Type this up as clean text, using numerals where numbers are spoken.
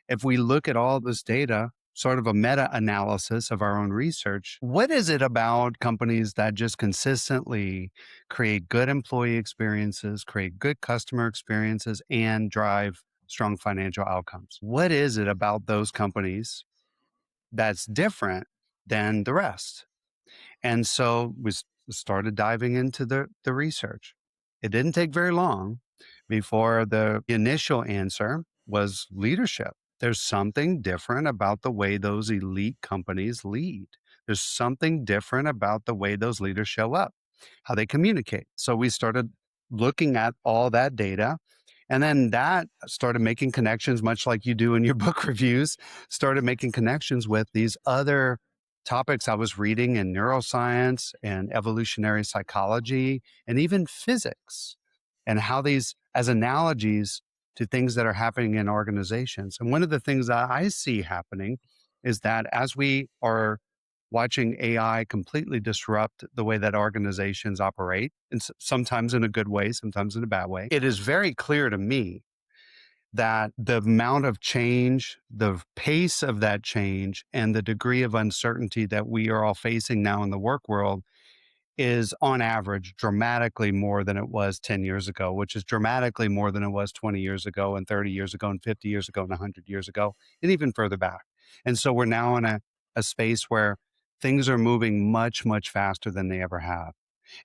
if we look at all this data, sort of a meta analysis of our own research, what is it about companies that just consistently create good employee experiences, create good customer experiences, and drive strong financial outcomes? What is it about those companies that's different than the rest? And so started diving into the research. It didn't take very long before the initial answer was leadership. There's something different about the way those elite companies lead. There's something different about the way those leaders show up, how they communicate. So we started looking at all that data. And then that started making connections, much like you do in your book reviews, started making connections with these other topics I was reading in neuroscience and evolutionary psychology and even physics, and how these as analogies to things that are happening in organizations. And one of the things that I see happening is that as we are watching AI completely disrupt the way that organizations operate, and sometimes in a good way, sometimes in a bad way, it is very clear to me that the amount of change, the pace of that change, and the degree of uncertainty that we are all facing now in the work world is on average dramatically more than it was 10 years ago, which is dramatically more than it was 20 years ago and 30 years ago and 50 years ago and 100 years ago and even further back. And so we're now in a space where things are moving much, much faster than they ever have.